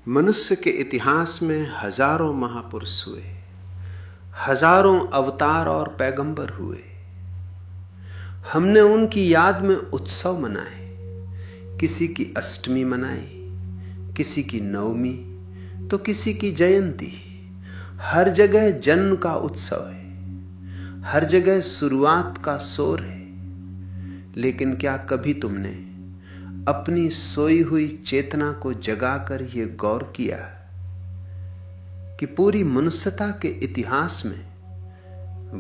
मनुष्य के इतिहास में हजारों महापुरुष हुए, हजारों अवतार और पैगंबर हुए। हमने उनकी याद में उत्सव मनाए, किसी की अष्टमी मनाई, किसी की नवमी तो किसी की जयंती। हर जगह जन्म का उत्सव है, हर जगह शुरुआत का शोर है। लेकिन क्या कभी तुमने अपनी सोई हुई चेतना को जगाकर यह गौर किया कि पूरी मनुष्यता के इतिहास में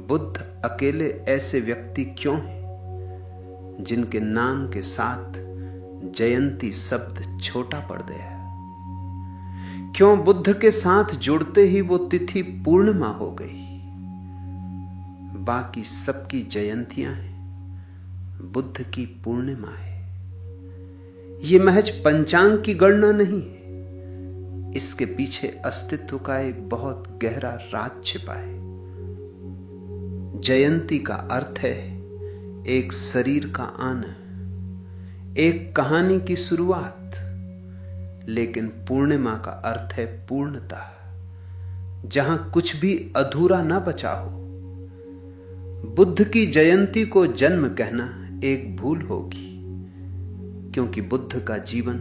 बुद्ध अकेले ऐसे व्यक्ति क्यों हैं जिनके नाम के साथ जयंती शब्द छोटा पड़ गया? क्यों बुद्ध के साथ जुड़ते ही वो तिथि पूर्णिमा हो गई? बाकी सबकी जयंतियां हैं, बुद्ध की पूर्णिमा है। ये महज पंचांग की गणना नहीं है, इसके पीछे अस्तित्व का एक बहुत गहरा राज छिपा है। जयंती का अर्थ है एक शरीर का आना, एक कहानी की शुरुआत। लेकिन पूर्णिमा का अर्थ है पूर्णता, जहां कुछ भी अधूरा न बचा हो। बुद्ध की जयंती को जन्म कहना एक भूल होगी, क्योंकि बुद्ध का जीवन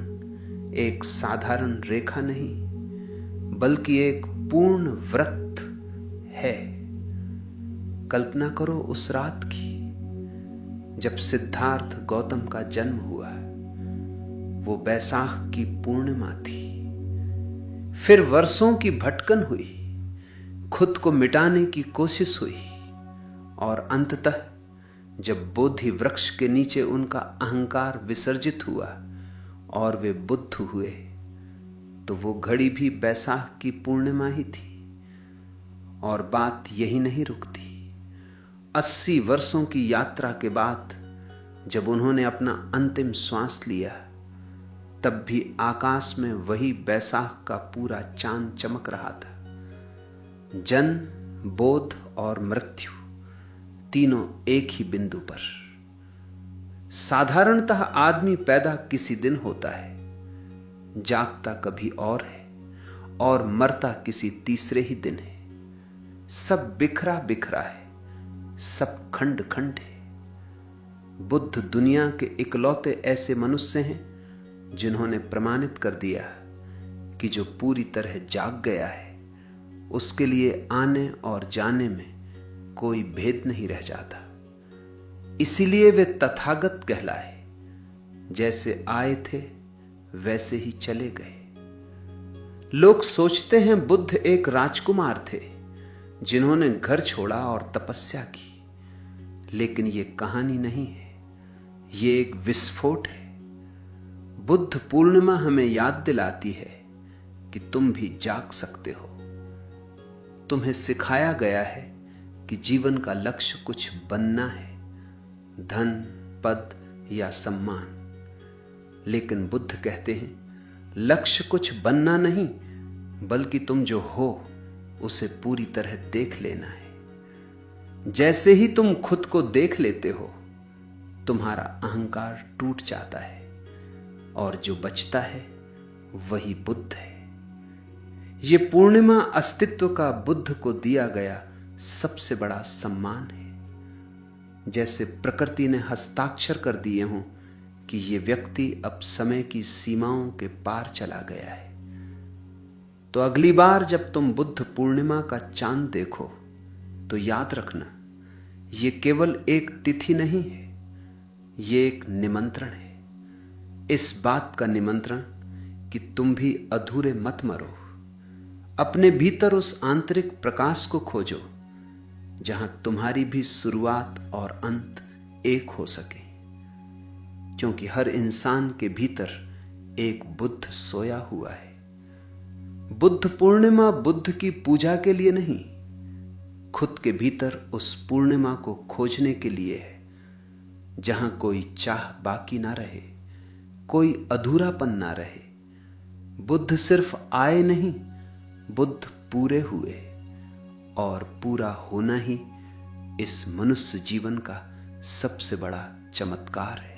एक साधारण रेखा नहीं बल्कि एक पूर्ण व्रत है। कल्पना करो उस रात की जब सिद्धार्थ गौतम का जन्म हुआ। वो बैसाख की पूर्णिमा थी। फिर वर्षों की भटकन हुई, खुद को मिटाने की कोशिश हुई और अंततः जब बोधि वृक्ष के नीचे उनका अहंकार विसर्जित हुआ और वे बुद्ध हुए, तो वो घड़ी भी बैसाख की पूर्णिमा ही थी। और बात यही नहीं रुकती। 80 वर्षों की यात्रा के बाद जब उन्होंने अपना अंतिम श्वास लिया, तब भी आकाश में वही बैसाख का पूरा चांद चमक रहा था। जन्म, बोध और मृत्यु तीनों एक ही बिंदु पर। साधारणतः आदमी पैदा किसी दिन होता है, जागता कभी और है और मरता किसी तीसरे ही दिन है। सब बिखरा बिखरा है, सब खंड खंड है। बुद्ध दुनिया के इकलौते ऐसे मनुष्य हैं जिन्होंने प्रमाणित कर दिया कि जो पूरी तरह जाग गया है उसके लिए आने और जाने में कोई भेद नहीं रह जाता। इसीलिए वे तथागत कहलाए। जैसे आए थे वैसे ही चले गए। लोग सोचते हैं बुद्ध एक राजकुमार थे जिन्होंने घर छोड़ा और तपस्या की, लेकिन यह कहानी नहीं है, यह एक विस्फोट है। बुद्ध पूर्णिमा हमें याद दिलाती है कि तुम भी जाग सकते हो। तुम्हें सिखाया गया है कि जीवन का लक्ष्य कुछ बनना है, धन, पद या सम्मान। लेकिन बुद्ध कहते हैं लक्ष्य कुछ बनना नहीं बल्कि तुम जो हो उसे पूरी तरह देख लेना है। जैसे ही तुम खुद को देख लेते हो, तुम्हारा अहंकार टूट जाता है और जो बचता है वही बुद्ध है। यह पूर्णिमा अस्तित्व का बुद्ध को दिया गया सबसे बड़ा सम्मान है। जैसे प्रकृति ने हस्ताक्षर कर दिए हों कि यह व्यक्ति अब समय की सीमाओं के पार चला गया है। तो अगली बार जब तुम बुद्ध पूर्णिमा का चांद देखो तो याद रखना, यह केवल एक तिथि नहीं है, यह एक निमंत्रण है। इस बात का निमंत्रण कि तुम भी अधूरे मत मरो। अपने भीतर उस आंतरिक प्रकाश को खोजो जहां तुम्हारी भी शुरुआत और अंत एक हो सके, क्योंकि हर इंसान के भीतर एक बुद्ध सोया हुआ है। बुद्ध पूर्णिमा बुद्ध की पूजा के लिए नहीं, खुद के भीतर उस पूर्णिमा को खोजने के लिए है, जहां कोई चाह बाकी ना रहे, कोई अधूरापन ना रहे। बुद्ध सिर्फ आए नहीं, बुद्ध पूरे हुए, और पूरा होना ही इस मनुष्य जीवन का सबसे बड़ा चमत्कार है।